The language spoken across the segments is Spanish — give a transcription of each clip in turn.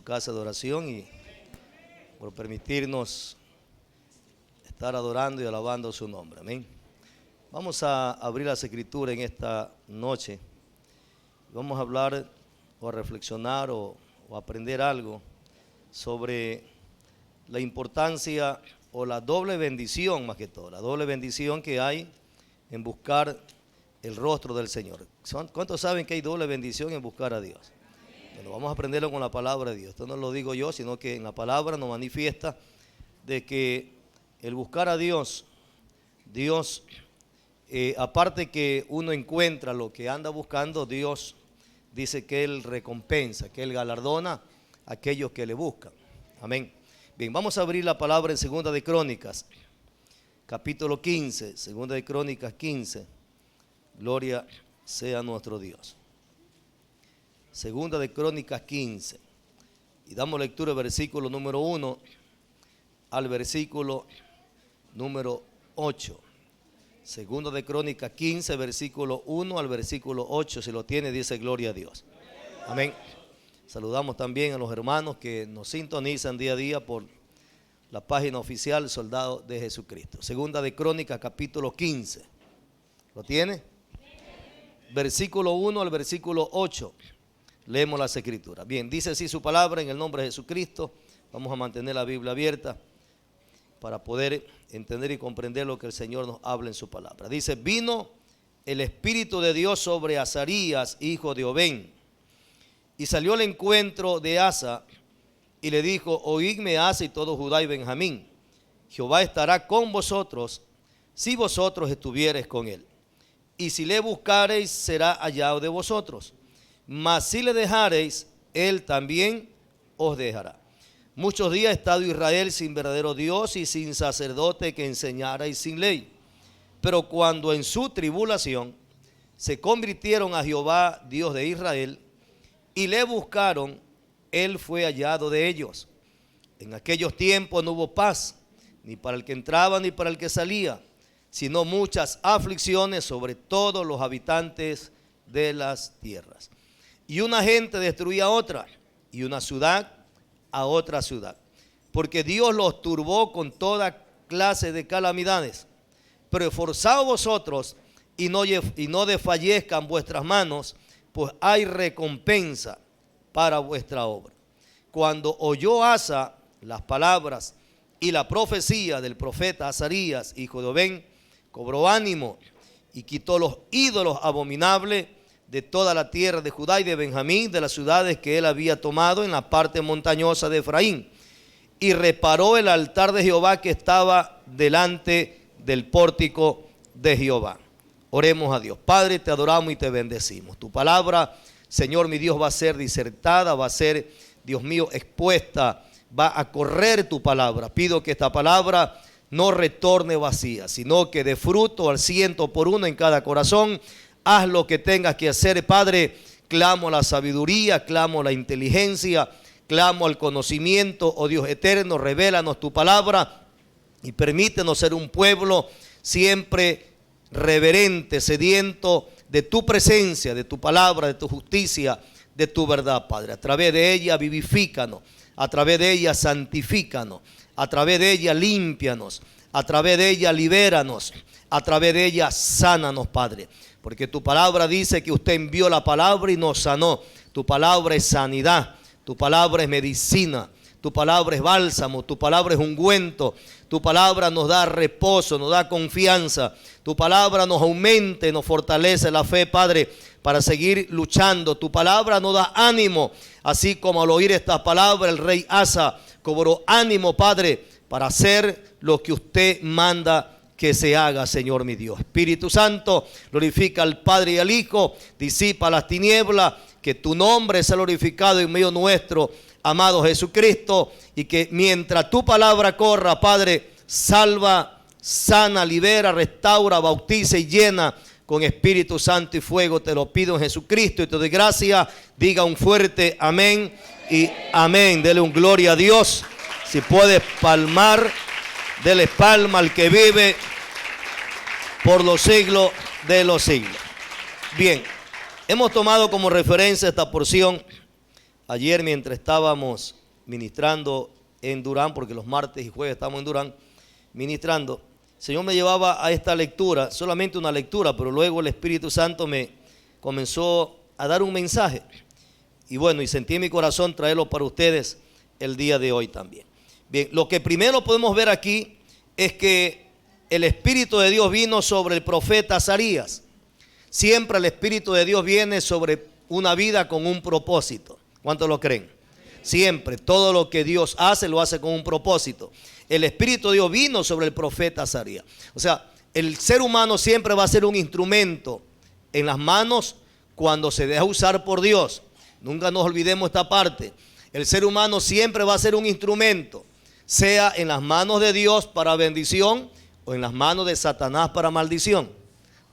casa de oración y por permitirnos estar adorando y alabando su nombre. Amén. Vamos a abrir las escrituras en esta noche. Vamos a hablar o a reflexionar o aprender algo sobre la importancia o la doble bendición, más que todo, la doble bendición que hay en buscar el rostro del Señor. ¿Cuántos saben que hay doble bendición en buscar a Dios? Bueno, vamos a aprenderlo con la palabra de Dios. Esto no lo digo yo, sino que en la palabra nos manifiesta de que el buscar a Dios, aparte que uno encuentra lo que anda buscando, Dios dice que Él recompensa, que Él galardona a aquellos que le buscan. Amén. Bien, vamos a abrir la palabra en Segunda de Crónicas, capítulo 15, Segunda de Crónicas 15. Gloria sea nuestro Dios. Segunda de Crónicas 15. Y damos lectura del versículo número 1 al versículo número 8. Segunda de Crónicas 15, versículo 1 al versículo 8. Si lo tiene, dice gloria a Dios. Amén. Saludamos también a los hermanos que nos sintonizan día a día por la página oficial Soldado de Jesucristo. Segunda de Crónicas, capítulo 15. ¿Lo tiene? Versículo 1 al versículo 8. Leemos las escrituras. Bien, dice así su palabra en el nombre de Jesucristo. Vamos a mantener la Biblia abierta para poder entender y comprender lo que el Señor nos habla en su palabra. Dice: vino el Espíritu de Dios sobre Azarías, hijo de Obed, y salió al encuentro de Asa y le dijo: oídme, Asa y todo Judá y Benjamín, Jehová estará con vosotros si vosotros estuviereis con él, y si le buscareis será hallado de vosotros, mas si le dejareis, él también os dejará. Muchos días ha estado Israel sin verdadero Dios y sin sacerdote que enseñara y sin ley. Pero cuando en su tribulación se convirtieron a Jehová, Dios de Israel, y le buscaron, él fue hallado de ellos. En aquellos tiempos no hubo paz, ni para el que entraba ni para el que salía, sino muchas aflicciones sobre todos los habitantes de las tierras. Y una gente destruía a otra, y una ciudad a otra ciudad, porque Dios los turbó con toda clase de calamidades. Pero esforzaos vosotros y no desfallezcan vuestras manos, pues hay recompensa para vuestra obra. Cuando oyó Asa las palabras y la profecía del profeta Azarías, hijo de Obed, cobró ánimo y quitó los ídolos abominables de toda la tierra de Judá y de Benjamín, de las ciudades que él había tomado en la parte montañosa de Efraín, y reparó el altar de Jehová que estaba delante del pórtico de Jehová. Oremos a Dios. Padre, te adoramos y te bendecimos. Tu palabra, Señor mi Dios, va a ser disertada, va a ser, Dios mío, expuesta, va a correr tu palabra. Pido que esta palabra no retorne vacía, sino que dé fruto al 100 en cada corazón. Haz lo que tengas que hacer, Padre. Clamo a la sabiduría, clamo a la inteligencia, clamo al conocimiento, oh Dios eterno. Revélanos tu palabra y permítenos ser un pueblo siempre reverente, sediento de tu presencia, de tu palabra, de tu justicia, de tu verdad, Padre. A través de ella vivifícanos, a través de ella santifícanos, a través de ella límpianos, a través de ella libéranos, a través de ella sánanos, Padre. Porque tu palabra dice que usted envió la palabra y nos sanó. Tu palabra es sanidad, tu palabra es medicina, tu palabra es bálsamo, tu palabra es ungüento, tu palabra nos da reposo, nos da confianza, tu palabra nos aumenta y nos fortalece la fe, Padre, para seguir luchando. Tu palabra nos da ánimo, así como al oír estas palabras el rey Asa cobró ánimo, Padre, para hacer lo que usted manda que se haga, Señor mi Dios. Espíritu Santo, glorifica al Padre y al Hijo, disipa las tinieblas, que tu nombre sea glorificado en medio nuestro, amado Jesucristo, y que mientras tu palabra corra, Padre, salva, sana, libera, restaura, bautiza y llena con Espíritu Santo y fuego. Te lo pido en Jesucristo y te doy gracias. Diga un fuerte amén y amén. Dele un gloria a Dios. Si puede palmar, dele palma al que vive por los siglos de los siglos. Bien, hemos tomado como referencia esta porción ayer mientras estábamos ministrando en Durán, porque los martes y jueves estamos en Durán ministrando, el Señor me llevaba a esta lectura, solamente una lectura, pero luego el Espíritu Santo me comenzó a dar un mensaje. Y bueno, y sentí en mi corazón traerlo para ustedes el día de hoy también. Bien, lo que primero podemos ver aquí es que el Espíritu de Dios vino sobre el profeta Azarías. Siempre el Espíritu de Dios viene sobre una vida con un propósito. ¿Cuántos lo creen? Siempre, todo lo que Dios hace, lo hace con un propósito. El Espíritu de Dios vino sobre el profeta Azarías. O sea, el ser humano siempre va a ser un instrumento en las manos cuando se deja usar por Dios. Nunca nos olvidemos esta parte. El ser humano siempre va a ser un instrumento, sea en las manos de Dios para bendición o en las manos de Satanás para maldición.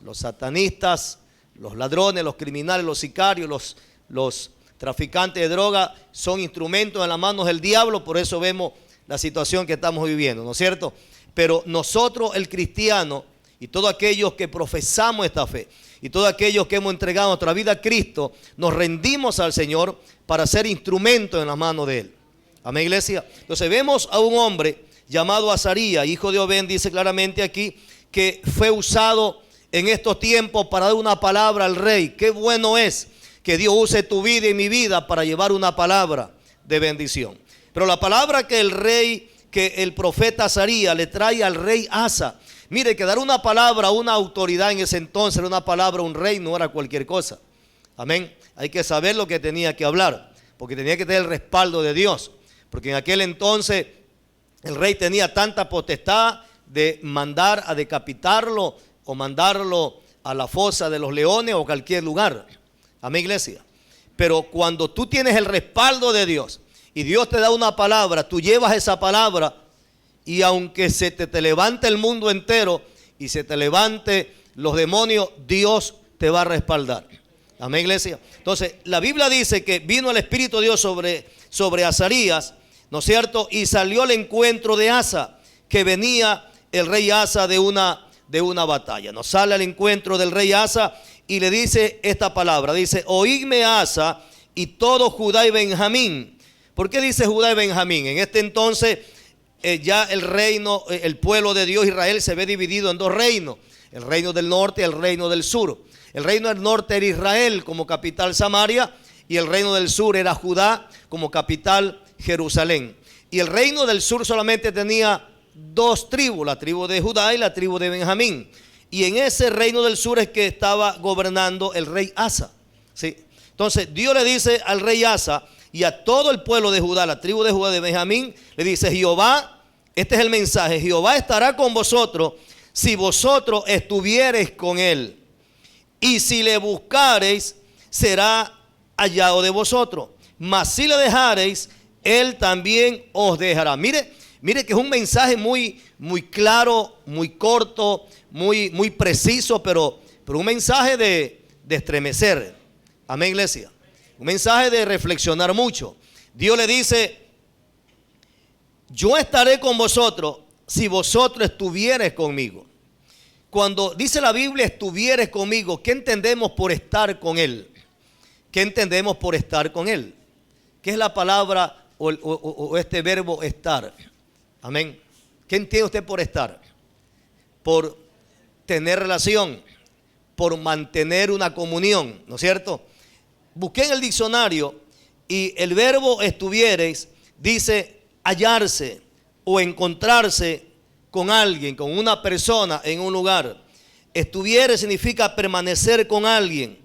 Los satanistas, los ladrones, los criminales, los sicarios, los traficantes de droga son instrumentos en las manos del diablo. Por eso vemos la situación que estamos viviendo, ¿no es cierto? Pero nosotros, el cristiano, y todos aquellos que profesamos esta fe, y todos aquellos que hemos entregado nuestra vida a Cristo, nos rendimos al Señor para ser instrumentos en las manos de Él. Amén, iglesia. Entonces vemos a un hombre llamado Azarías, hijo de Obed, dice claramente aquí, que fue usado en estos tiempos para dar una palabra al rey. Qué bueno es que Dios use tu vida y mi vida para llevar una palabra de bendición. Pero la palabra que el profeta Azarías le trae al rey Asa, mire, que dar una palabra a una autoridad en ese entonces, era una palabra a un rey, no era cualquier cosa. Amén. Hay que saber lo que tenía que hablar, porque tenía que tener el respaldo de Dios. Porque en aquel entonces el rey tenía tanta potestad de mandar a decapitarlo o mandarlo a la fosa de los leones o cualquier lugar. Amén, iglesia. Pero cuando tú tienes el respaldo de Dios y Dios te da una palabra, tú llevas esa palabra, y aunque se te levante el mundo entero y se te levante los demonios, Dios te va a respaldar. Amén, iglesia. Entonces, la Biblia dice que vino el Espíritu de Dios sobre Azarías, ¿no es cierto? Y salió al encuentro de Asa, que venía el rey Asa de una batalla. Nos sale al encuentro del rey Asa y le dice esta palabra. Dice: oídme, Asa, y todo Judá y Benjamín. ¿Por qué dice Judá y Benjamín? En este entonces ya el reino, el pueblo de Dios, Israel, se ve dividido en dos reinos: el reino del norte y el reino del sur. El reino del norte era Israel como capital Samaria, y el reino del sur era Judá como capital Jerusalén. Y el reino del sur solamente tenía dos tribus, la tribu de Judá y la tribu de Benjamín. Y en ese reino del sur es que estaba gobernando el rey Asa, ¿sí? Entonces Dios le dice al rey Asa y a todo el pueblo de Judá, la tribu de Judá, de Benjamín, le dice: Jehová, este es el mensaje, Jehová estará con vosotros si vosotros estuviereis con él, y si le buscareis, será hallado de vosotros, mas si le dejareis, él también os dejará. Mire que es un mensaje muy claro, muy corto, muy preciso, pero un mensaje de estremecer. Amén, iglesia. Un mensaje de reflexionar mucho. Dios le dice: yo estaré con vosotros si vosotros estuviereis conmigo. Cuando dice la Biblia estuviereis conmigo, ¿qué entendemos por estar con Él? ¿Qué entendemos por estar con Él? ¿Qué es la palabra o este verbo estar? Amén. ¿Qué entiende usted por estar? Por tener relación, por mantener una comunión, ¿no es cierto? Busqué en el diccionario y el verbo estuviereis dice hallarse o encontrarse con alguien, con una persona en un lugar. Estuviere significa permanecer con alguien,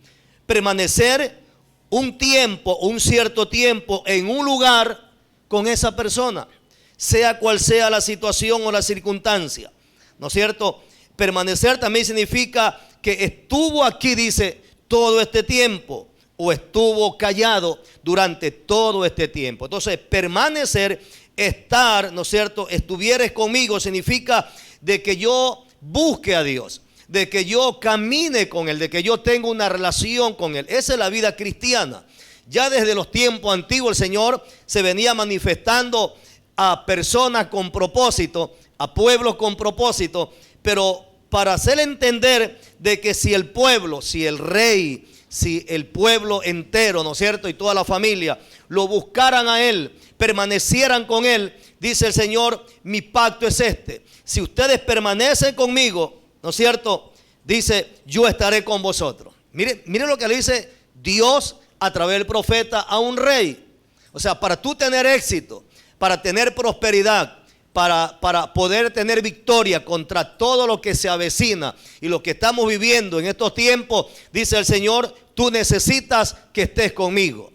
permanecer un tiempo, un cierto tiempo en un lugar con esa persona, sea cual sea la situación o la circunstancia, ¿no es cierto? Permanecer también significa que estuvo aquí, dice, todo este tiempo, o estuvo callado durante todo este tiempo. Entonces, permanecer, estar, ¿no es cierto? Estuvieres conmigo significa de que yo busque a Dios, de que yo camine con Él, de que yo tenga una relación con Él. Esa es la vida cristiana. Ya desde los tiempos antiguos el Señor se venía manifestando a personas con propósito, a pueblos con propósito, pero para hacer entender de que si el pueblo, si el rey, si el pueblo entero, ¿no es cierto?, y toda la familia lo buscaran a Él, permanecieran con Él, dice el Señor, mi pacto es este: si ustedes permanecen conmigo, ¿no es cierto?, dice, yo estaré con vosotros. Mire lo que le dice Dios a través del profeta a un rey. O sea, para tú tener éxito, para tener prosperidad, para poder tener victoria contra todo lo que se avecina y lo que estamos viviendo en estos tiempos, dice el Señor, tú necesitas que estés conmigo.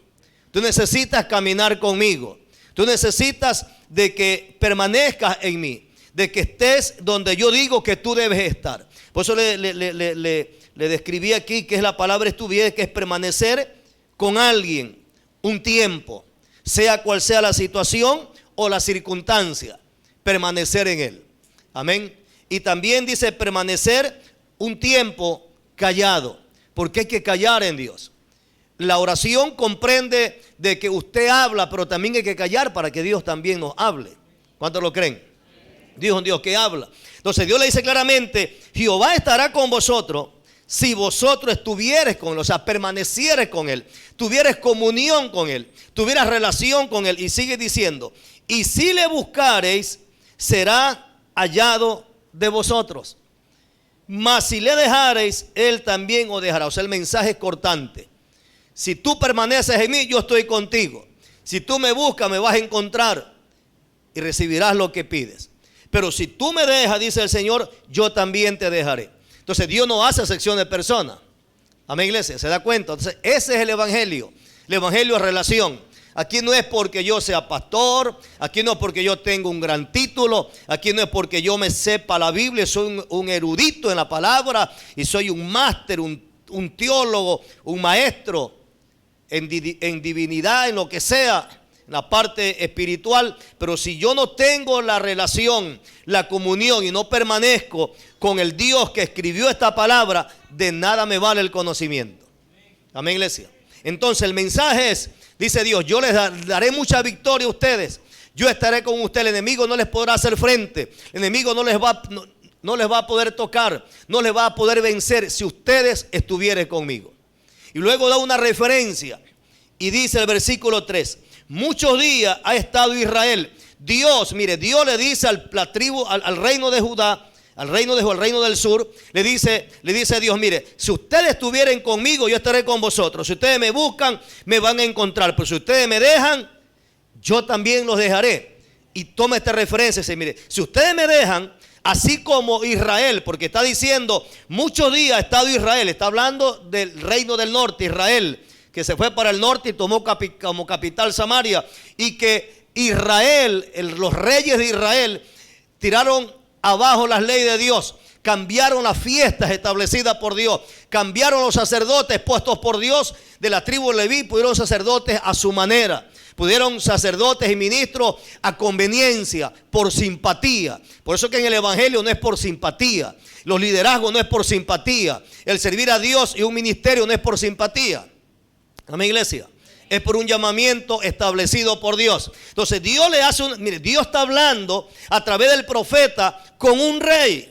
Tú necesitas caminar conmigo. Tú necesitas de que permanezcas en mí, de que estés donde yo digo que tú debes estar. Por eso le describí aquí que es la palabra estuviera, que es permanecer con alguien un tiempo, sea cual sea la situación o la circunstancia, permanecer en él. Amén. Y también dice permanecer un tiempo callado, porque hay que callar en Dios. La oración comprende de que usted habla, pero también hay que callar para que Dios también nos hable. ¿Cuántos lo creen? Dios es un Dios que habla. Entonces Dios le dice claramente, Jehová estará con vosotros si vosotros estuvieres con él, o sea, permanecieres con él, tuvieres comunión con él, tuvieras relación con él. Y sigue diciendo, y si le buscareis, será hallado de vosotros. Mas si le dejareis, él también os dejará. O sea, el mensaje es cortante. Si tú permaneces en mí, yo estoy contigo. Si tú me buscas, me vas a encontrar y recibirás lo que pides. Pero si tú me dejas, dice el Señor, yo también te dejaré. Entonces Dios no hace acepción de personas. Amén, iglesia, ¿se da cuenta? Entonces ese es el evangelio. El evangelio es relación. Aquí no es porque yo sea pastor, aquí no es porque yo tengo un gran título, aquí no es porque yo me sepa la Biblia, soy un erudito en la palabra y soy un máster, un teólogo, un maestro en divinidad, en lo que sea, en la parte espiritual. Pero si yo no tengo la relación, la comunión y no permanezco con el Dios que escribió esta palabra, de nada me vale el conocimiento. Amén, iglesia. Entonces el mensaje es, dice Dios, yo les daré mucha victoria a ustedes. Yo estaré con ustedes. El enemigo no les podrá hacer frente. El enemigo no les va a poder tocar. No les va a poder vencer si ustedes estuvieran conmigo. Y luego da una referencia. Y dice el versículo 3. Muchos días ha estado Israel. Dios, mire, Dios le dice al reino de Judá, al reino del sur, le dice a Dios, mire, si ustedes estuvieran conmigo, yo estaré con vosotros. Si ustedes me buscan, me van a encontrar. Pero si ustedes me dejan, yo también los dejaré. Y toma esta referencia y dice, mire, si ustedes me dejan, así como Israel, porque está diciendo, muchos días ha estado Israel, está hablando del reino del norte, Israel, que se fue para el norte y tomó como capital Samaria, y que Israel, los reyes de Israel, tiraron abajo las leyes de Dios, cambiaron las fiestas establecidas por Dios, cambiaron los sacerdotes puestos por Dios de la tribu de Leví, pudieron sacerdotes a su manera, pudieron sacerdotes y ministros a conveniencia, por simpatía. Por eso que en el evangelio no es por simpatía, los liderazgos no es por simpatía, el servir a Dios y un ministerio no es por simpatía. Amén, iglesia. Es por un llamamiento establecido por Dios. Entonces Dios le hace mire, Dios está hablando a través del profeta con un rey.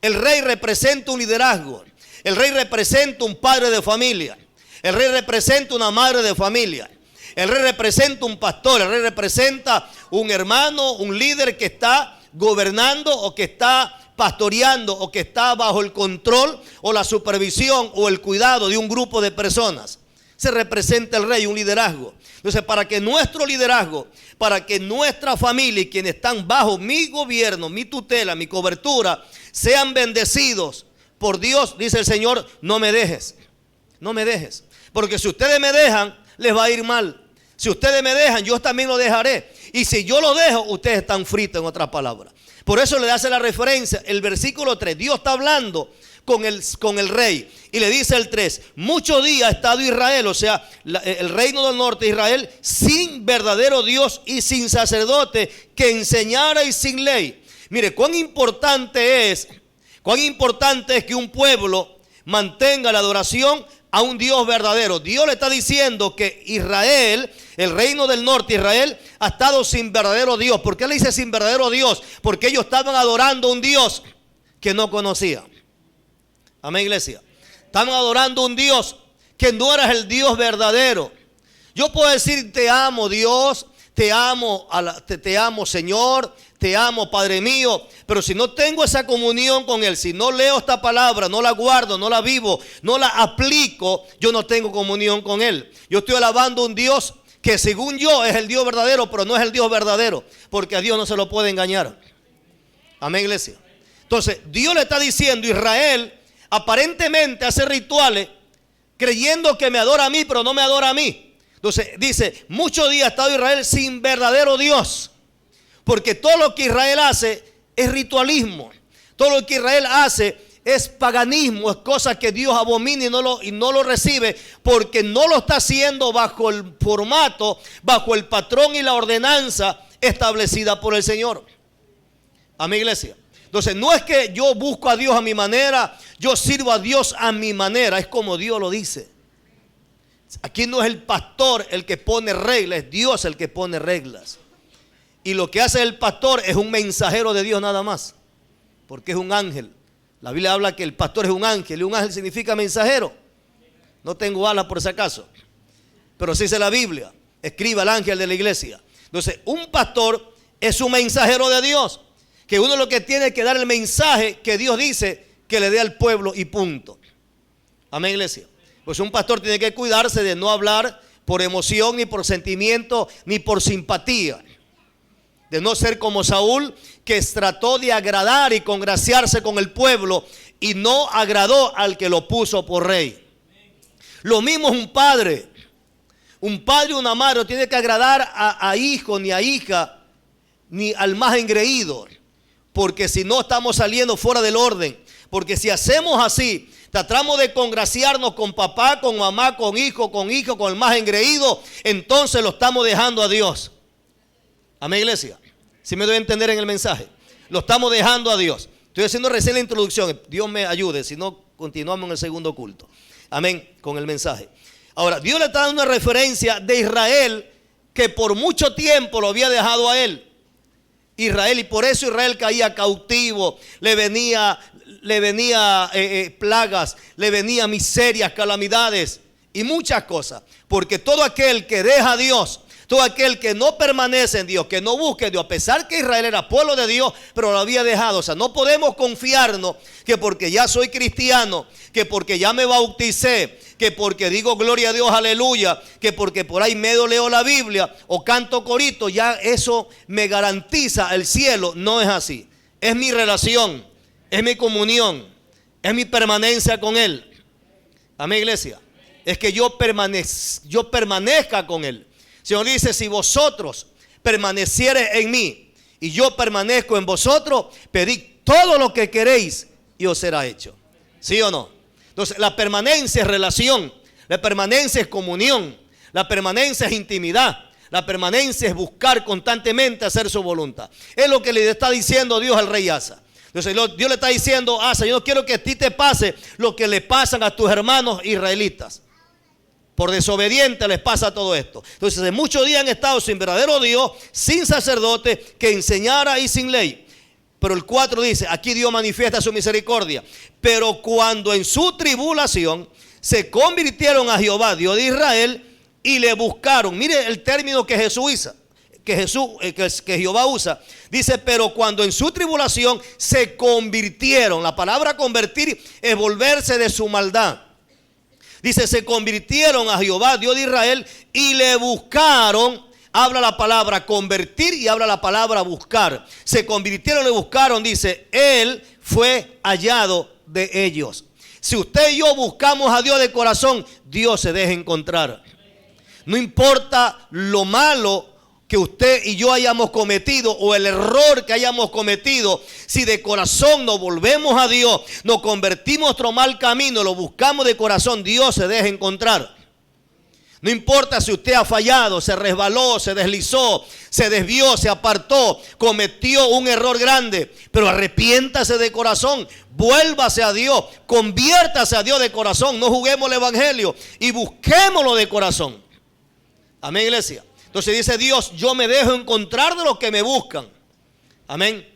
El rey representa un liderazgo. El rey representa un padre de familia. El rey representa una madre de familia. El rey representa un pastor. El rey representa un hermano, un líder que está gobernando o que está pastoreando o que está bajo el control o la supervisión o el cuidado de un grupo de personas. Se representa el rey, un liderazgo. Entonces, para que nuestro liderazgo, para que nuestra familia y quienes están bajo mi gobierno, mi tutela, mi cobertura, sean bendecidos por Dios, dice el Señor, no me dejes. No me dejes. Porque si ustedes me dejan, les va a ir mal. Si ustedes me dejan, yo también lo dejaré. Y si yo lo dejo, ustedes están fritos, en otras palabras. Por eso le hace la referencia, el versículo 3. Dios está hablando con el rey. Y le dice el 3, muchos días ha estado Israel, o sea, el reino del norte de Israel, sin verdadero Dios y sin sacerdote que enseñara y sin ley. Mire, cuán importante es que un pueblo mantenga la adoración a un Dios verdadero. Dios le está diciendo que Israel, el reino del norte, Israel, ha estado sin verdadero Dios. ¿Por qué le dice sin verdadero Dios? Porque ellos estaban adorando a un Dios que no conocían. Amén, iglesia. Estaban adorando a un Dios que no eras el Dios verdadero. Yo puedo decir te amo Dios, te amo Señor, te amo Padre mío, pero si no tengo esa comunión con Él, si no leo esta palabra, no la guardo, no la vivo, no la aplico, yo no tengo comunión con Él. Yo estoy alabando a un Dios que según yo es el Dios verdadero, pero no es el Dios verdadero, porque a Dios no se lo puede engañar. Amén, iglesia. Entonces Dios le está diciendo: Israel aparentemente hace rituales creyendo que me adora a mí, pero no me adora a mí. Entonces dice: muchos días ha estado Israel sin verdadero Dios, porque todo lo que Israel hace es ritualismo. Todo lo que Israel hace es paganismo, es cosa que Dios abomina y no lo recibe, porque no lo está haciendo bajo el formato, bajo el patrón y la ordenanza establecida por el Señor. Amén, iglesia. Entonces no es que yo busco a Dios a mi manera, yo sirvo a Dios a mi manera, es como Dios lo dice. Aquí no es el pastor el que pone reglas, es Dios el que pone reglas. Y lo que hace el pastor es un mensajero de Dios nada más, porque es un ángel. La Biblia habla que el pastor es un ángel, y un ángel significa mensajero. No tengo alas por si acaso, pero sí dice la Biblia: escriba al ángel de la iglesia. Entonces un pastor es un mensajero de Dios, que uno lo que tiene que dar el mensaje que Dios dice que le dé al pueblo y punto. Amén, iglesia. Pues un pastor tiene que cuidarse de no hablar por emoción, ni por sentimiento, ni por simpatía. De no ser como Saúl, que trató de agradar y congraciarse con el pueblo y no agradó al que lo puso por rey. Lo mismo es un padre. Un padre y una madre no tiene que agradar a hijo ni a hija, ni al más engreído, porque si no estamos saliendo fuera del orden. Porque si hacemos así, tratamos de congraciarnos con papá, con mamá, con hijo, con el más engreído, entonces lo estamos dejando a Dios. Amén, iglesia. Si me doy a entender en el mensaje, lo estamos dejando a Dios. Estoy haciendo recién la introducción, Dios me ayude, si no continuamos en el segundo culto. Amén, con el mensaje. Ahora, Dios le está dando una referencia de Israel, que por mucho tiempo lo había dejado a él. Israel, y por eso Israel caía cautivo, le venía plagas, le venía miserias, calamidades y muchas cosas. Porque todo aquel que deja a Dios, todo aquel que no permanece en Dios, que no busque a Dios, a pesar que Israel era pueblo de Dios, pero lo había dejado. O sea, no podemos confiarnos que porque ya soy cristiano, que porque ya me bauticé, que porque digo gloria a Dios, aleluya, que porque por ahí medio leo la Biblia o canto corito, ya eso me garantiza el cielo. No es así. Es mi relación, es mi comunión, es mi permanencia con Él. Amén, iglesia. Es que yo permanezca con Él. El Señor dice: si vosotros permaneciereis en mí y yo permanezco en vosotros, pedid todo lo que queréis y os será hecho. ¿Sí o no? Entonces la permanencia es relación, la permanencia es comunión, la permanencia es intimidad, la permanencia es buscar constantemente hacer su voluntad. Es lo que le está diciendo Dios al rey Asa. Entonces Dios le está diciendo: Asa, yo no quiero que a ti te pase lo que le pasan a tus hermanos israelitas. Por desobediente les pasa todo esto. Entonces, de muchos días han estado sin verdadero Dios, sin sacerdote que enseñara y sin ley. Pero el 4 dice: aquí Dios manifiesta su misericordia. Pero cuando en su tribulación se convirtieron a Jehová, Dios de Israel, y le buscaron. Mire el término que que Jehová usa. Dice: pero cuando en su tribulación se convirtieron. La palabra convertir es volverse de su maldad. Dice: se convirtieron a Jehová, Dios de Israel, y le buscaron. Habla la palabra convertir y habla la palabra buscar. Se convirtieron y le buscaron, dice: Él fue hallado de ellos. Si usted y yo buscamos a Dios de corazón, Dios se deja encontrar. No importa lo malo que usted y yo hayamos cometido o el error que hayamos cometido, si de corazón nos volvemos a Dios, nos convertimos nuestro mal camino, lo buscamos de corazón, Dios se deja encontrar. No importa si usted ha fallado, se resbaló, se deslizó, se desvió, se apartó, cometió un error grande, pero arrepiéntase de corazón, vuélvase a Dios, conviértase a Dios de corazón, no juguemos el evangelio y busquémoslo de corazón. Amén, iglesia. Entonces dice Dios: yo me dejo encontrar de los que me buscan. Amén.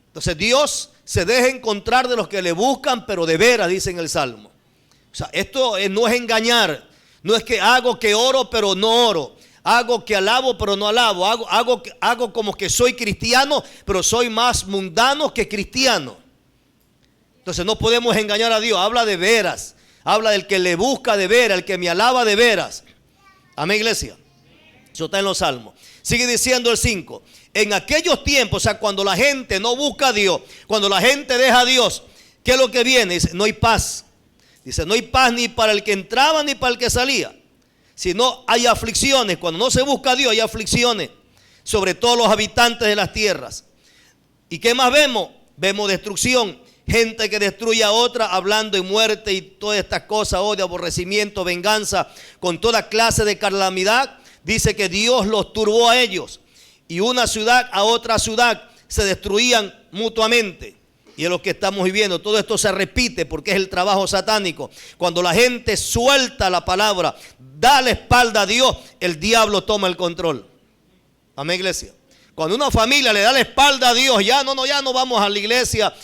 Entonces Dios se deja encontrar de los que le buscan, pero de veras, dice en el Salmo. O sea, esto no es engañar. No es que hago que oro, pero no oro. Hago que alabo, pero no alabo. Hago como que soy cristiano, pero soy más mundano que cristiano. Entonces no podemos engañar a Dios. Habla de veras. Habla del que le busca de veras, el que me alaba de veras. Amén, iglesia. Eso está en los Salmos. Sigue diciendo el 5. En aquellos tiempos, o sea, cuando la gente no busca a Dios, cuando la gente deja a Dios, ¿qué es lo que viene? Dice, no hay paz. Dice, no hay paz ni para el que entraba ni para el que salía. Sino hay aflicciones. Cuando no se busca a Dios hay aflicciones sobre todos los habitantes de las tierras. ¿Y qué más vemos? Vemos destrucción. Gente que destruye a otra hablando de muerte y todas estas cosas, odio, aborrecimiento, venganza, con toda clase de calamidad. Dice que Dios los turbó a ellos. Y una ciudad a otra ciudad se destruían mutuamente. Y es lo que estamos viviendo. Todo esto se repite porque es el trabajo satánico. Cuando la gente suelta la palabra, da la espalda a Dios, el diablo toma el control. Amén, iglesia. Cuando una familia le da la espalda a Dios, ya no vamos a la iglesia.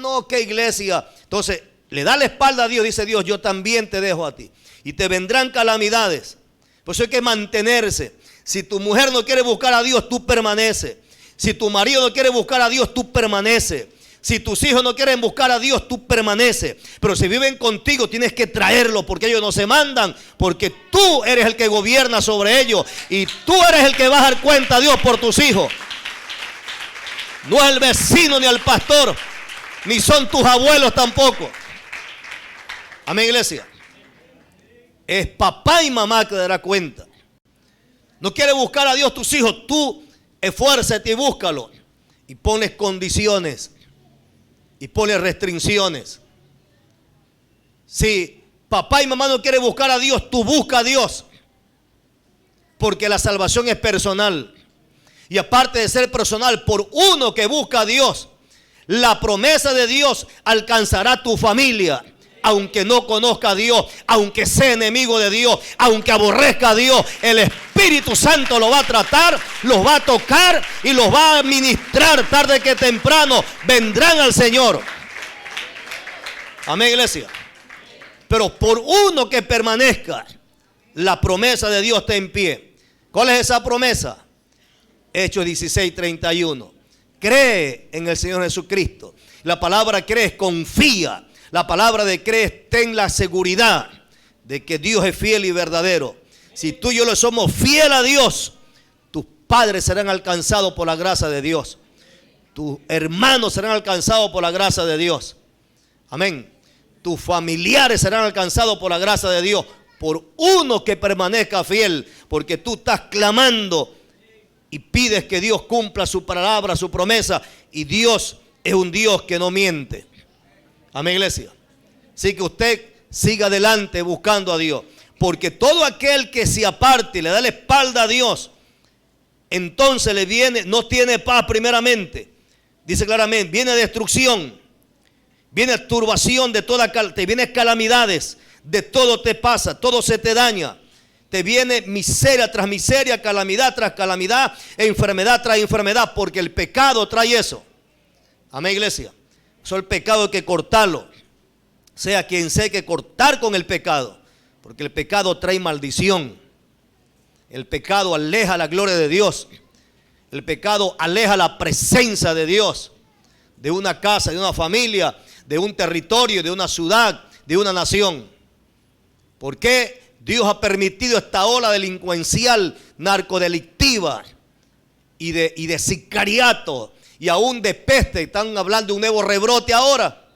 No, ¿qué iglesia? Entonces, le da la espalda a Dios, dice Dios, yo también te dejo a ti. Y te vendrán calamidades. Por eso hay que mantenerse. Si tu mujer no quiere buscar a Dios, tú permaneces. Si tu marido no quiere buscar a Dios, tú permaneces. Si tus hijos no quieren buscar a Dios, tú permaneces. Pero si viven contigo, tienes que traerlos, porque ellos no se mandan, porque tú eres el que gobierna sobre ellos y tú eres el que vas a dar cuenta a Dios por tus hijos. No es el vecino ni el pastor, ni son tus abuelos tampoco. Amén, iglesia. Es papá y mamá que dará cuenta. No quieres buscar a Dios tus hijos, tú esfuérzate y búscalo. Y pones condiciones. Y pone restricciones. Si papá y mamá no quieren buscar a Dios, tú busca a Dios. Porque la salvación es personal. Y aparte de ser personal, por uno que busca a Dios, la promesa de Dios alcanzará tu familia. Aunque no conozca a Dios, aunque sea enemigo de Dios, aunque aborrezca a Dios, el Espíritu Santo lo va a tratar, los va a tocar y los va a ministrar. Tarde que temprano vendrán al Señor. Amén, iglesia. Pero por uno que permanezca, la promesa de Dios está en pie. ¿Cuál es esa promesa? Hechos 16:31. Cree en el Señor Jesucristo. La palabra crees, confía. La palabra de crees, ten la seguridad de que Dios es fiel y verdadero. Si tú y yo le somos fiel a Dios, tus padres serán alcanzados por la gracia de Dios. Tus hermanos serán alcanzados por la gracia de Dios. Amén. Tus familiares serán alcanzados por la gracia de Dios. Por uno que permanezca fiel, porque tú estás clamando y pides que Dios cumpla su palabra, su promesa. Y Dios es un Dios que no miente. Amén, iglesia. Así que usted siga adelante buscando a Dios. Porque todo aquel que se aparte y le da la espalda a Dios, entonces le viene, no tiene paz primeramente. Dice claramente, viene destrucción, viene turbación de toda, te vienen calamidades, de todo te pasa, todo se te daña. Te viene miseria tras miseria, calamidad tras calamidad, enfermedad tras enfermedad, porque el pecado trae eso. Amén, iglesia. Eso el pecado hay que cortarlo. Sea quien sea, hay que cortar con el pecado. Porque el pecado trae maldición. El pecado aleja la gloria de Dios. El pecado aleja la presencia de Dios. De una casa, de una familia, de un territorio, de una ciudad, de una nación. ¿Por qué Dios ha permitido esta ola delincuencial, narcodelictiva y de sicariato? Y aún de peste, están hablando de un nuevo rebrote ahora.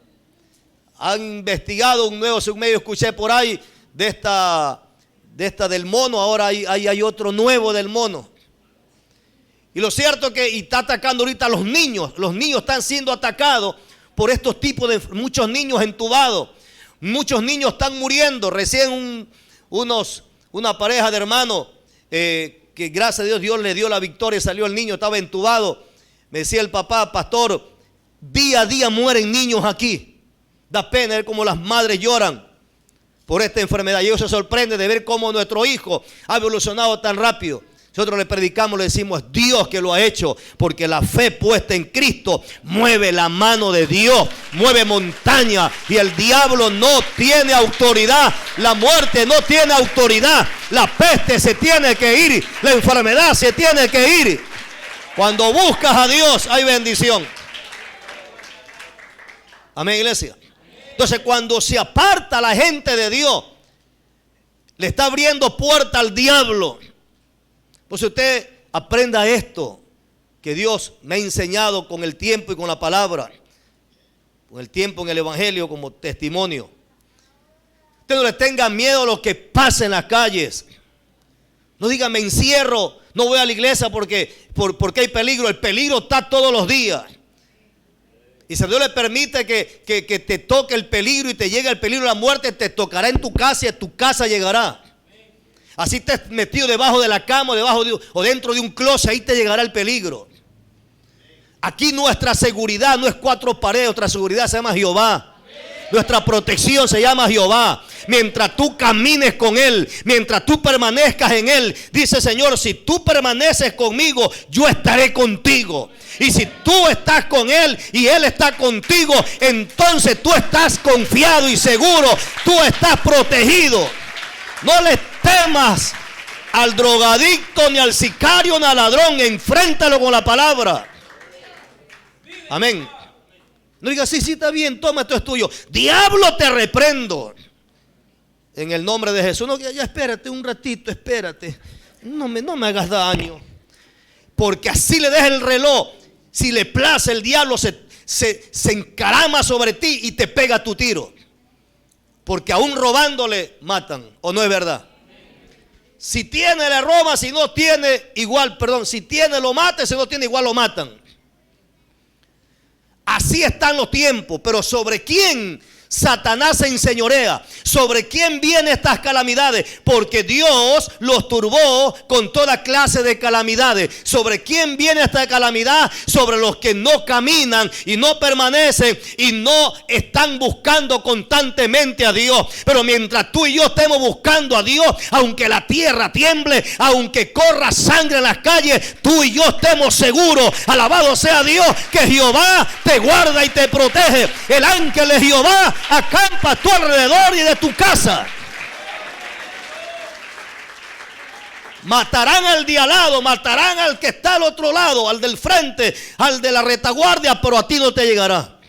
Han investigado un nuevo, según medio escuché por ahí, de esta del mono. Ahora hay otro nuevo del mono. Y lo cierto es que está atacando ahorita a los niños. Los niños están siendo atacados por estos tipos de, muchos niños entubados. Muchos niños están muriendo. Recién una pareja de hermanos que gracias a Dios, Dios le dio la victoria, salió el niño, estaba entubado. Me decía el papá, pastor, día a día mueren niños aquí. Da pena ver cómo las madres lloran por esta enfermedad. Y ellos se sorprenden de ver cómo nuestro hijo ha evolucionado tan rápido. Nosotros le predicamos, le decimos, es Dios que lo ha hecho, porque la fe puesta en Cristo mueve la mano de Dios, mueve montaña, y el diablo no tiene autoridad, la muerte no tiene autoridad, la peste se tiene que ir, la enfermedad se tiene que ir. Cuando buscas a Dios hay bendición. Amén, iglesia. Entonces, cuando se aparta la gente de Dios, le está abriendo puerta al diablo. Pues usted aprenda esto que Dios me ha enseñado con el tiempo y con la palabra, con el tiempo en el evangelio como testimonio. Usted no le tenga miedo a lo que pasa en las calles. No diga, me encierro, no voy a la iglesia porque hay peligro. El peligro está todos los días. Y si Dios le permite que te toque el peligro y te llegue el peligro de la muerte, te tocará en tu casa y a tu casa llegará. Así estés metido debajo de la cama, o dentro de un closet, ahí te llegará el peligro. Aquí nuestra seguridad no es cuatro paredes, nuestra seguridad se llama Jehová. Nuestra protección se llama Jehová. Mientras tú camines con Él, mientras tú permanezcas en Él, dice el Señor, si tú permaneces conmigo, yo estaré contigo. Y si tú estás con Él y Él está contigo, entonces tú estás confiado y seguro, tú estás protegido. No le temas al drogadicto, ni al sicario, ni al ladrón. Enfréntalo con la palabra. Amén. No digas, sí, está bien, toma, esto es tuyo. Diablo, te reprendo. En el nombre de Jesús. No, ya espérate un ratito, espérate. No me hagas daño. Porque así le deja el reloj. Si le place, el diablo se encarama sobre ti y te pega tu tiro. Porque aún robándole matan. ¿O no es verdad? Si tiene le roba, si no tiene igual, si tiene lo mata, si no tiene igual lo matan. Así están los tiempos. Pero ¿sobre quién Satanás se enseñorea? ¿Sobre quién vienen estas calamidades? Porque Dios los turbó con toda clase de calamidades. ¿Sobre quién viene esta calamidad? Sobre los que no caminan y no permanecen y no están buscando constantemente a Dios. Pero mientras tú y yo estemos buscando a Dios, aunque la tierra tiemble, aunque corra sangre en las calles, tú y yo estemos seguros. Alabado sea Dios, que Jehová te guarda y te protege. El ángel de Jehová acampa a tu alrededor y de tu casa. Matarán al de al lado, matarán al que está al otro lado, al del frente, al de la retaguardia, pero a ti no te llegará.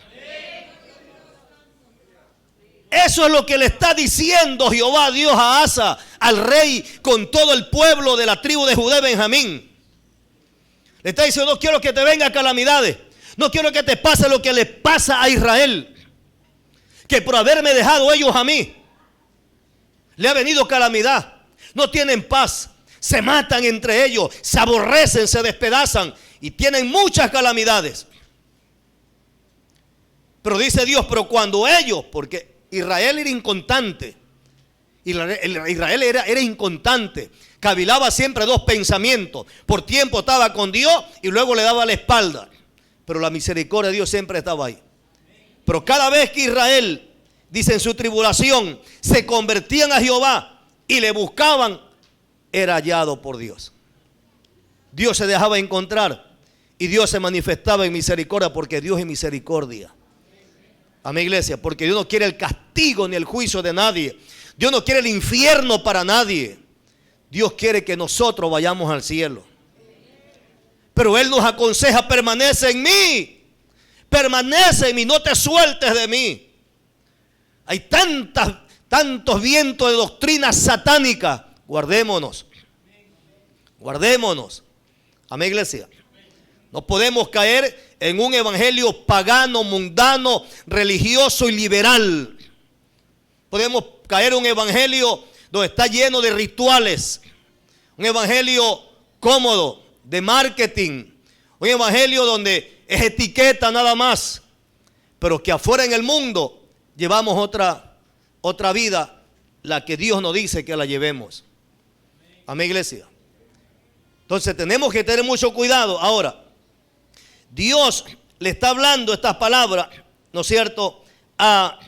Eso es lo que le está diciendo Jehová Dios a Asa, al rey, con todo el pueblo de la tribu de Judá y Benjamín. Le está diciendo, no quiero que te vengan calamidades, no quiero que te pase lo que le pasa a Israel, que por haberme dejado ellos a mí, le ha venido calamidad. No tienen paz, se matan entre ellos, se aborrecen, se despedazan y tienen muchas calamidades. Pero dice Dios, pero cuando ellos, porque Israel era inconstante, Israel era inconstante, cavilaba siempre dos pensamientos. Por tiempo estaba con Dios y luego le daba la espalda, pero la misericordia de Dios siempre estaba ahí. Pero cada vez que Israel, dice, en su tribulación, se convertían a Jehová y le buscaban, era hallado por Dios. Dios se dejaba encontrar y Dios se manifestaba en misericordia, porque Dios es misericordia. Amén, iglesia, porque Dios no quiere el castigo ni el juicio de nadie. Dios no quiere el infierno para nadie. Dios quiere que nosotros vayamos al cielo. Pero Él nos aconseja, permanece en mí. Permanece en mí, no te sueltes de mí. Hay tantos vientos de doctrina satánica. Guardémonos. Guardémonos. Amén, iglesia. No podemos caer en un evangelio pagano, mundano, religioso y liberal. Podemos caer en un evangelio donde está lleno de rituales. Un evangelio cómodo, de marketing. Un evangelio donde es etiqueta nada más, pero que afuera en el mundo llevamos otra vida, la que Dios nos dice que la llevemos. Amén, iglesia. Entonces tenemos que tener mucho cuidado. Ahora, Dios le está hablando estas palabras, ¿no es cierto?, a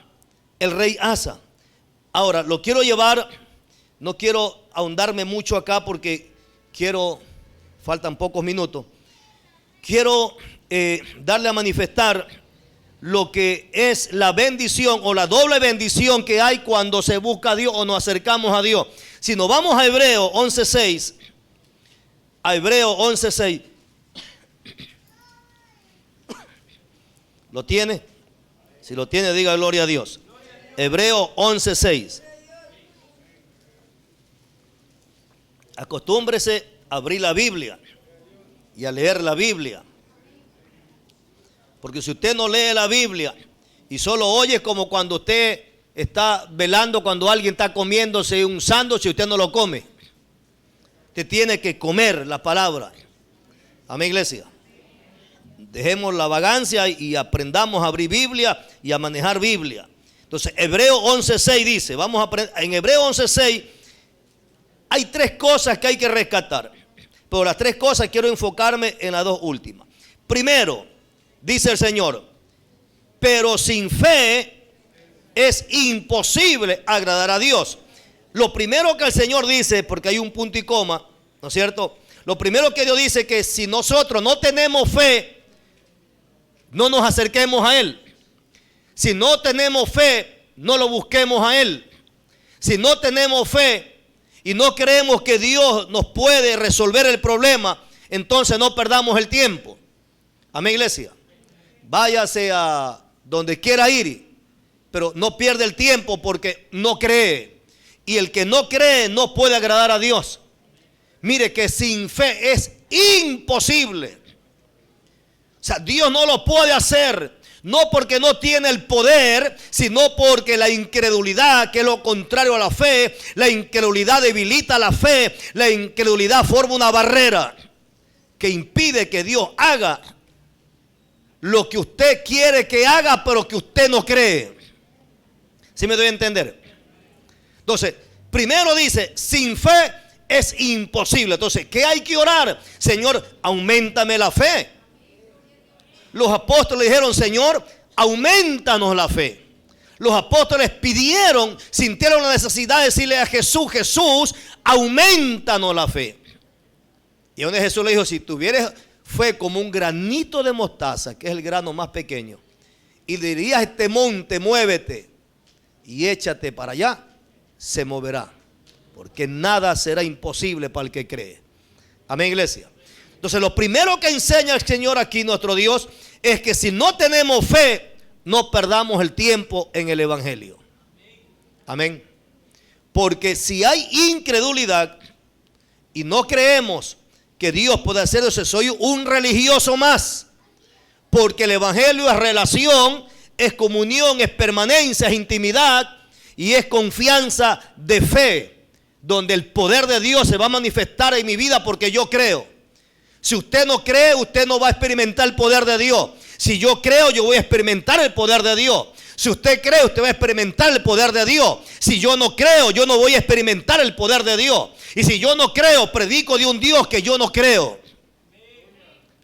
el rey Asa. Ahora, lo quiero llevar, no quiero ahondarme mucho acá porque quiero faltan pocos minutos, quiero darle a manifestar lo que es la bendición o la doble bendición que hay cuando se busca a Dios o nos acercamos a Dios. Si nos vamos a Hebreos 11:6, a Hebreos 11:6, ¿lo tiene? Si lo tiene, diga gloria a Dios. Hebreos 11:6. Acostúmbrese a abrir la Biblia y a leer la Biblia. Porque si usted no lee la Biblia y solo oye, como cuando usted está velando, cuando alguien está comiéndose un sándwich y usted no lo come. Usted tiene que comer la palabra. Amén, iglesia. Dejemos la vagancia y aprendamos a abrir Biblia y a manejar Biblia. Entonces, Hebreos 11:6 dice, vamos a aprender, en Hebreos 11:6 hay tres cosas que hay que rescatar. Pero las tres cosas quiero enfocarme en las dos últimas. Primero, dice el Señor, pero sin fe es imposible agradar a Dios. Lo primero que el Señor dice, porque hay un punto y coma, ¿no es cierto? Lo primero que Dios dice es que si nosotros no tenemos fe, no nos acerquemos a Él. Si no tenemos fe, no lo busquemos a Él. Si no tenemos fe y no creemos que Dios nos puede resolver el problema, entonces no perdamos el tiempo. Amén, iglesia. Váyase a donde quiera ir, pero no pierda el tiempo porque no cree. Y el que no cree no puede agradar a Dios. Mire que sin fe es imposible. O sea, Dios no lo puede hacer. No porque no tiene el poder, sino porque la incredulidad, que es lo contrario a la fe, la incredulidad debilita la fe, la incredulidad forma una barrera que impide que Dios haga lo que usted quiere que haga, pero que usted no cree. ¿Sí me doy a entender? Entonces, primero dice, sin fe es imposible. Entonces, ¿qué hay que orar? Señor, auméntame la fe. Los apóstoles dijeron, Señor, aumentanos la fe. Los apóstoles pidieron, sintieron la necesidad de decirle a Jesús, Jesús, aumentanos la fe. Y donde Jesús le dijo, si tuvieres fe como un granito de mostaza, que es el grano más pequeño, y le dirías a este monte, muévete y échate para allá, se moverá. Porque nada será imposible para el que cree. Amén, iglesia. Entonces, lo primero que enseña el Señor aquí, nuestro Dios, es que si no tenemos fe, no perdamos el tiempo en el Evangelio. Amén. Porque si hay incredulidad y no creemos que Dios puede hacer eso, soy un religioso más. Porque el Evangelio es relación, es comunión, es permanencia, es intimidad y es confianza de fe, donde el poder de Dios se va a manifestar en mi vida porque yo creo. Si usted no cree, usted no va a experimentar el poder de Dios. Si yo creo, yo voy a experimentar el poder de Dios. Si usted cree, usted va a experimentar el poder de Dios. Si yo no creo, yo no voy a experimentar el poder de Dios. Y si yo no creo, predico de un Dios que yo no creo.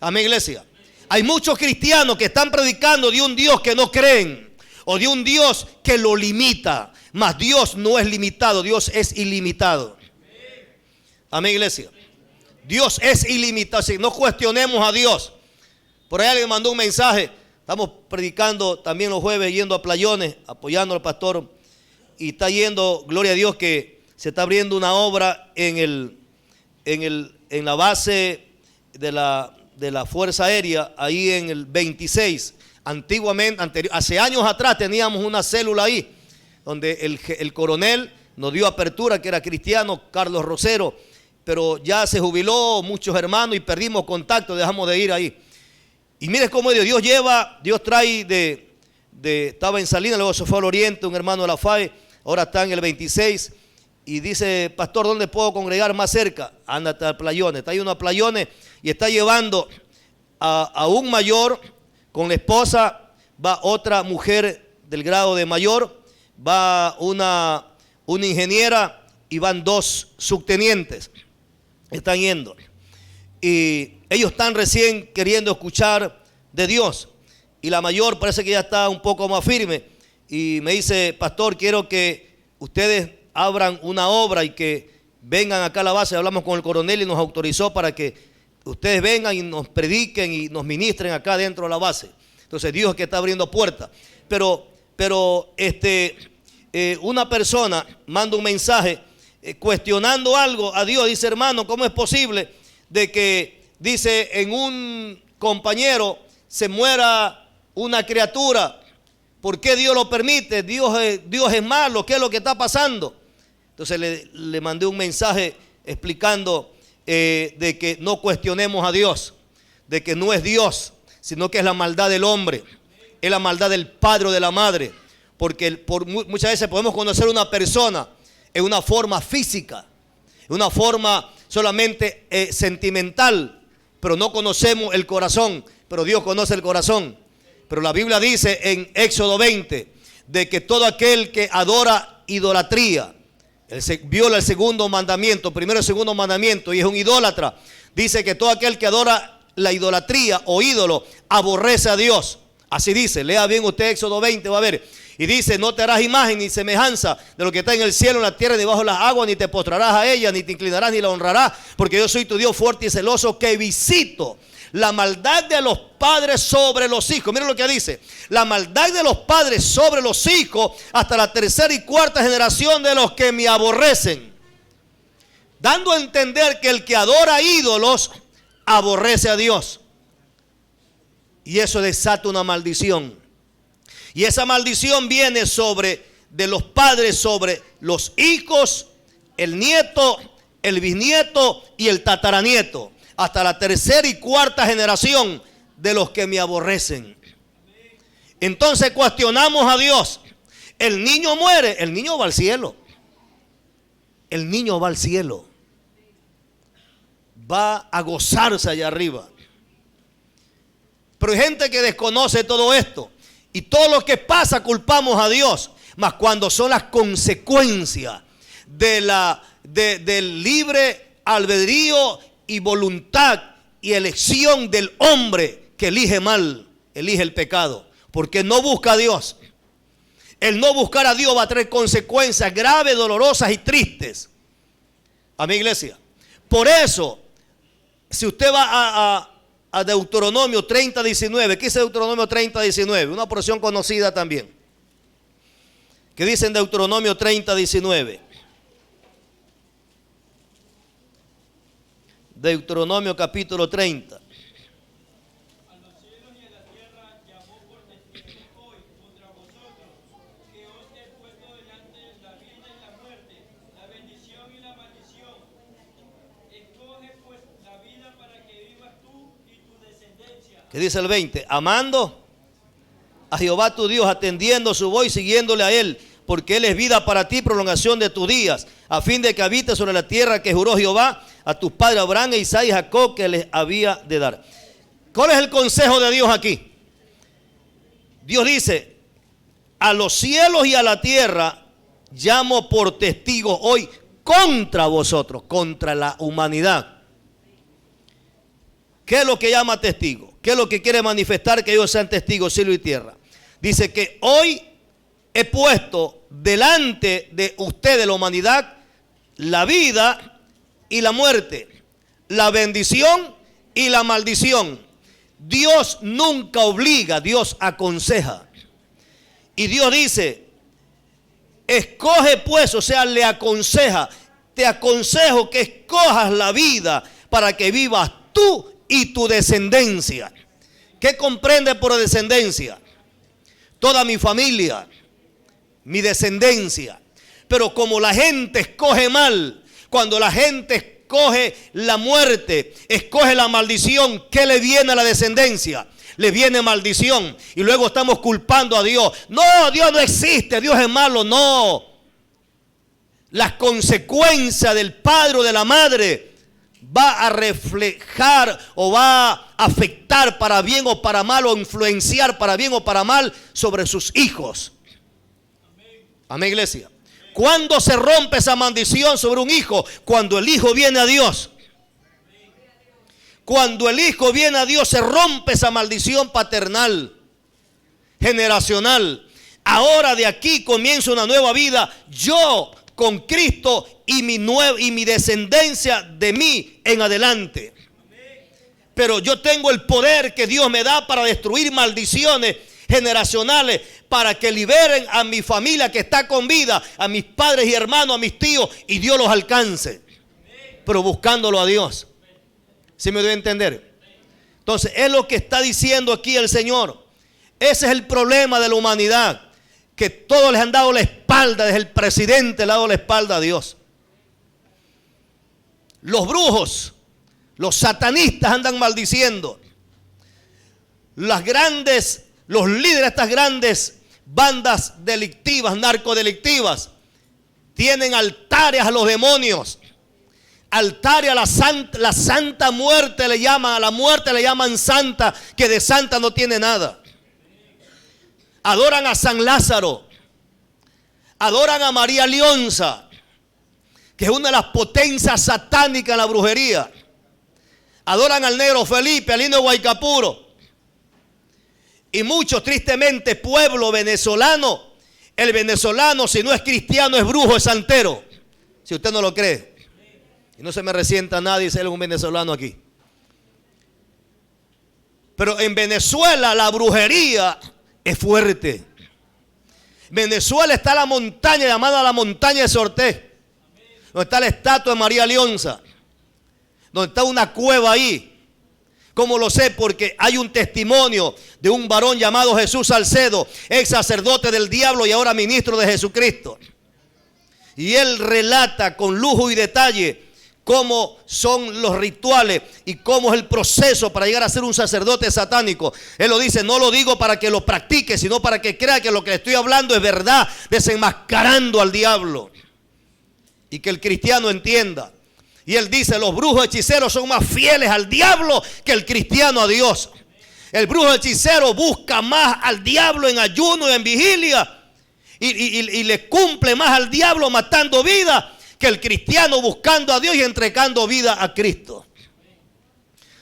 Amén, iglesia. Hay muchos cristianos que están predicando de un Dios que no creen, o de un Dios que lo limita. Mas Dios no es limitado, Dios es ilimitado. Amén, iglesia. Dios es ilimitado, si no cuestionemos a Dios. Por ahí alguien mandó un mensaje. Estamos predicando también los jueves, yendo a playones, apoyando al pastor. Y está yendo, gloria a Dios, que se está abriendo una obra en la base de la Fuerza Aérea, ahí en el 26. Antiguamente, hace años atrás teníamos una célula ahí, donde el coronel nos dio apertura, que era cristiano, Carlos Rosero. Pero ya se jubiló muchos hermanos y perdimos contacto, dejamos de ir ahí. Y mire cómo Dios lleva, Dios trae estaba en Salinas, luego se fue al Oriente, un hermano de la FAE, ahora está en el 26. Y dice, pastor, ¿dónde puedo congregar más cerca? Ándate a Playones. Está ahí una Playones y está llevando a un mayor con la esposa, va otra mujer del grado de mayor, va una ingeniera y van dos subtenientes. Están yendo y ellos están recién queriendo escuchar de Dios, y la mayor parece que ya está un poco más firme y me dice, pastor, quiero que ustedes abran una obra y que vengan acá a la base. Hablamos con el coronel y nos autorizó para que ustedes vengan y nos prediquen y nos ministren acá dentro de la base. Entonces Dios es que está abriendo puertas. Pero una persona manda un mensaje cuestionando algo a Dios. Dice: hermano, ¿cómo es posible de que, dice, en un compañero se muera una criatura? ¿Por qué Dios lo permite? Dios es malo. ¿Qué es lo que está pasando? Entonces le mandé un mensaje explicando de que no cuestionemos a Dios, de que no es Dios, sino que es la maldad del hombre, es la maldad del padre o de la madre. Porque muchas veces podemos conocer una persona en una forma física, en una forma solamente sentimental, pero no conocemos el corazón. Pero Dios conoce el corazón. Pero la Biblia dice en Éxodo 20 de que todo aquel que adora idolatría, viola el segundo mandamiento, primero y segundo mandamiento, y es un idólatra. Dice que todo aquel que adora la idolatría o ídolo aborrece a Dios. Así dice, lea bien usted Éxodo 20, va a ver. Y dice: no te harás imagen ni semejanza de lo que está en el cielo, en la tierra y debajo de las aguas, ni te postrarás a ella, ni te inclinarás, ni la honrarás, porque yo soy tu Dios fuerte y celoso, que visito la maldad de los padres sobre los hijos. Miren lo que dice: la maldad de los padres sobre los hijos hasta la tercera y cuarta generación de los que me aborrecen. Dando a entender que el que adora ídolos aborrece a Dios. Y eso desata una maldición. Y esa maldición viene de los padres sobre los hijos, el nieto, el bisnieto y el tataranieto, hasta la tercera y cuarta generación de los que me aborrecen. Entonces cuestionamos a Dios. El niño muere, el niño va al cielo. El niño va al cielo. Va a gozarse allá arriba. Pero hay gente que desconoce todo esto. Y todo lo que pasa culpamos a Dios. Mas cuando son las consecuencias del libre albedrío y voluntad y elección del hombre que elige mal, elige el pecado, porque no busca a Dios. El no buscar a Dios va a traer consecuencias graves, dolorosas y tristes. Amén, iglesia. Por eso, si usted va a Deuteronomio 30, 19, ¿qué dice Deuteronomio 30, 19? Una porción conocida también. ¿Qué dice en Deuteronomio 30, 19? Deuteronomio capítulo 30. A los cielos y a la tierra llamó por testigos hoy contra vosotros, que os he puesto delante la vida y la muerte, la bendición y la maldición. Escoge pues la vida para que vivas tú y tu descendencia. ¿Qué dice el 20? Amando a Jehová tu Dios, atendiendo su voz y siguiéndole a él, porque él es vida para ti, prolongación de tus días, a fin de que habites sobre la tierra que juró Jehová a tus padres Abraham, Isaac y Jacob, que les había de dar. ¿Cuál es el consejo de Dios aquí? Dios dice: a los cielos y a la tierra llamo por testigos hoy contra vosotros, contra la humanidad. ¿Qué es lo que llama testigo? ¿Qué es lo que quiere manifestar que ellos sean testigos, cielo y tierra? Dice que hoy he puesto delante de ustedes, la humanidad, la vida y la muerte, la bendición y la maldición. Dios nunca obliga, Dios aconseja. Y Dios dice: escoge pues, o sea, le aconseja, te aconsejo que escojas la vida para que vivas tú y tu descendencia. ¿Qué comprende por descendencia? Toda mi familia, mi descendencia. Pero como la gente escoge mal, cuando la gente escoge la muerte, escoge la maldición, ¿qué le viene a la descendencia? Le viene maldición. Y luego estamos culpando a Dios. No, Dios no existe, Dios es malo. No. Las consecuencias del padre o de la madre va a reflejar o va a afectar para bien o para mal, o influenciar para bien o para mal sobre sus hijos. Amén, iglesia. ¿Cuándo se rompe esa maldición sobre un hijo? Cuando el hijo viene a Dios. Cuando el hijo viene a Dios se rompe esa maldición paternal, generacional. Ahora de aquí comienza una nueva vida. Yo con Cristo y mi descendencia de mí en adelante. Pero yo tengo el poder que Dios me da para destruir maldiciones generacionales, para que liberen a mi familia que está con vida, a mis padres y hermanos, a mis tíos, y Dios los alcance. Pero buscándolo a Dios. ¿Sí me doy a entender? Entonces es lo que está diciendo aquí el Señor. Ese es el problema de la humanidad, que todos les han dado la espalda, desde el presidente le ha dado la espalda a Dios. Los brujos, los satanistas andan maldiciendo. Los líderes de estas grandes bandas delictivas, narcodelictivas, tienen altares a los demonios, altares a la santa muerte le llaman, a la muerte le llaman santa, que de santa no tiene nada. Adoran a San Lázaro, adoran a María Leonza, que es una de las potencias satánicas en la brujería. Adoran al negro Felipe, al indio Guaycapuro. Y muchos, tristemente, pueblo venezolano, el venezolano, si no es cristiano, es brujo, es santero. Si usted no lo cree. Y no se me resienta nadie ser un venezolano aquí. Pero en Venezuela la brujería es fuerte. En Venezuela está la montaña llamada la montaña de Sorté, donde está la estatua de María Leonza, donde está una cueva ahí. ¿Cómo lo sé? Porque hay un testimonio de un varón llamado Jesús Salcedo, ex sacerdote del diablo y ahora ministro de Jesucristo. Y él relata con lujo y detalle cómo son los rituales y cómo es el proceso para llegar a ser un sacerdote satánico. Él lo dice, no lo digo para que lo practique, sino para que crea que lo que le estoy hablando es verdad, desenmascarando al diablo. Y que el cristiano entienda. Y él dice, los brujos hechiceros son más fieles al diablo que el cristiano a Dios. El brujo hechicero busca más al diablo en ayuno y en vigilia. Y le cumple más al diablo matando vida que el cristiano buscando a Dios y entregando vida a Cristo.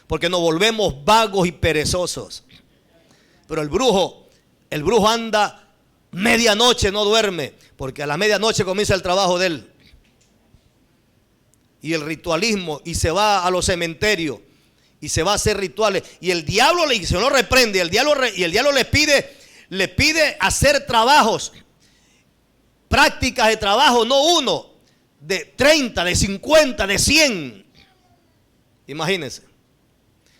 Porque nos volvemos vagos y perezosos. Pero el brujo anda medianoche, no duerme, porque a la medianoche comienza el trabajo de él. Y el ritualismo, y se va a los cementerios y se va a hacer rituales, y el diablo se lo reprende, y el diablo le pide hacer trabajos, prácticas de trabajo, no uno, de 30, de 50, de 100. Imagínense.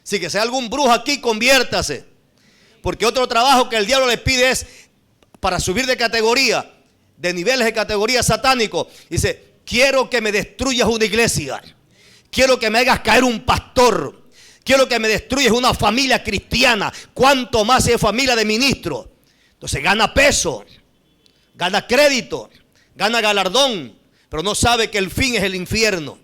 Si que sea algún brujo aquí, conviértase, porque otro trabajo que el diablo le pide es para subir de categoría, de niveles de categoría satánico. Dice, quiero que me destruyas una iglesia. Quiero que me hagas caer un pastor. Quiero que me destruyas una familia cristiana. Cuanto más es familia de ministros. Entonces gana peso, gana crédito, gana galardón, pero no sabe que el fin es el infierno.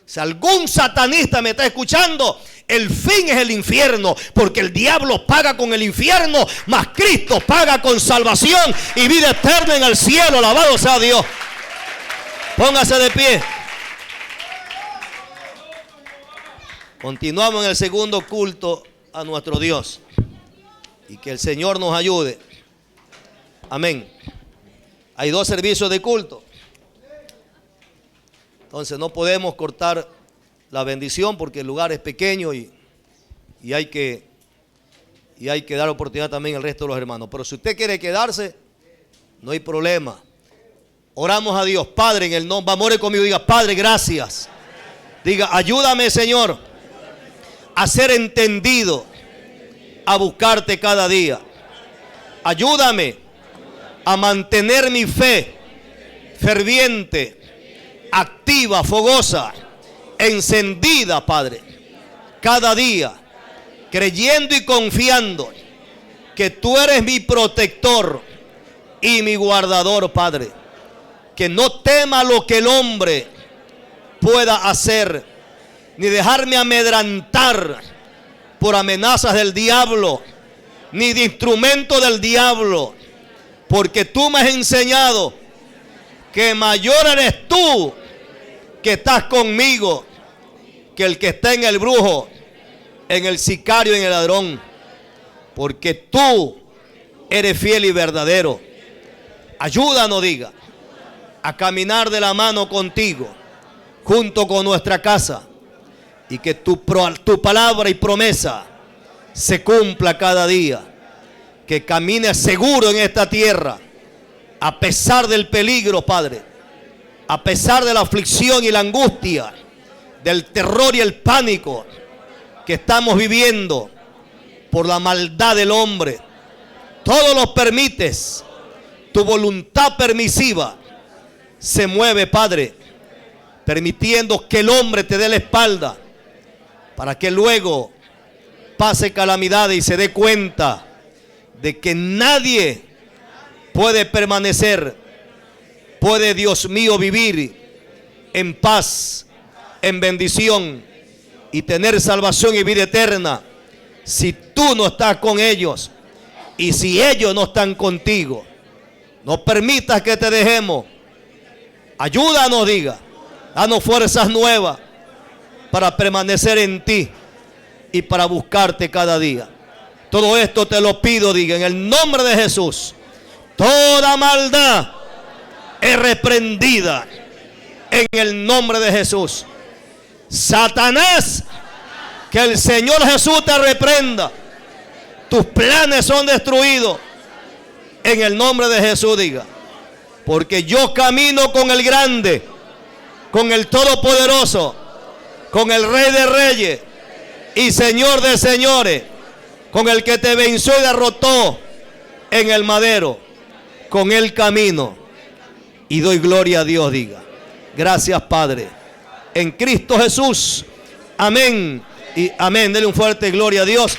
Si algún satanista me está escuchando, el fin es el infierno, porque el diablo paga con el infierno, mas Cristo paga con salvación y vida eterna en el cielo. Alabado sea Dios. Póngase de pie. Continuamos en el segundo culto a nuestro Dios. Y que el Señor nos ayude. Amén. Hay 2 servicios de culto. Entonces no podemos cortar la bendición porque el lugar es pequeño y hay que dar oportunidad también al resto de los hermanos. Pero si usted quiere quedarse, no hay problema. Oramos a Dios. Padre, en el nombre, amore conmigo, diga, Padre, gracias. Diga, ayúdame, Señor, a ser entendido, a buscarte cada día. Ayúdame a mantener mi fe ferviente, activa, fogosa, encendida, Padre, cada día, creyendo y confiando que tú eres mi protector y mi guardador, Padre. Que no tema lo que el hombre pueda hacer, ni dejarme amedrantar por amenazas del diablo, ni de instrumento del diablo, porque tú me has enseñado que mayor eres tú que estás conmigo que el que está en el brujo, en el sicario, en el ladrón, porque tú eres fiel y verdadero. Ayúdanos, diga, a caminar de la mano contigo, junto con nuestra casa, y que tu palabra y promesa se cumpla cada día. Que camine seguro en esta tierra, a pesar del peligro, Padre, a pesar de la aflicción y la angustia, del terror y el pánico que estamos viviendo por la maldad del hombre. Todo lo permites. Tu voluntad permisiva se mueve, Padre, permitiendo que el hombre te dé la espalda para que luego pase calamidad y se dé cuenta de que nadie puede permanecer, puede, Dios mío, vivir en paz, en bendición y tener salvación y vida eterna si tú no estás con ellos y si ellos no están contigo. No permitas que te dejemos. Ayúdanos, diga. Danos fuerzas nuevas para permanecer en ti y para buscarte cada día. Todo esto te lo pido, diga, en el nombre de Jesús. Toda maldad es reprendida en el nombre de Jesús. Satanás, que el Señor Jesús te reprenda. Tus planes son destruidos en el nombre de Jesús, diga. Porque yo camino con el grande, con el todopoderoso, con el Rey de Reyes y Señor de señores, con el que te venció y derrotó en el madero. Con el camino y doy gloria a Dios, diga. Gracias, Padre, en Cristo Jesús. Amén y amén. Dele un fuerte gloria a Dios.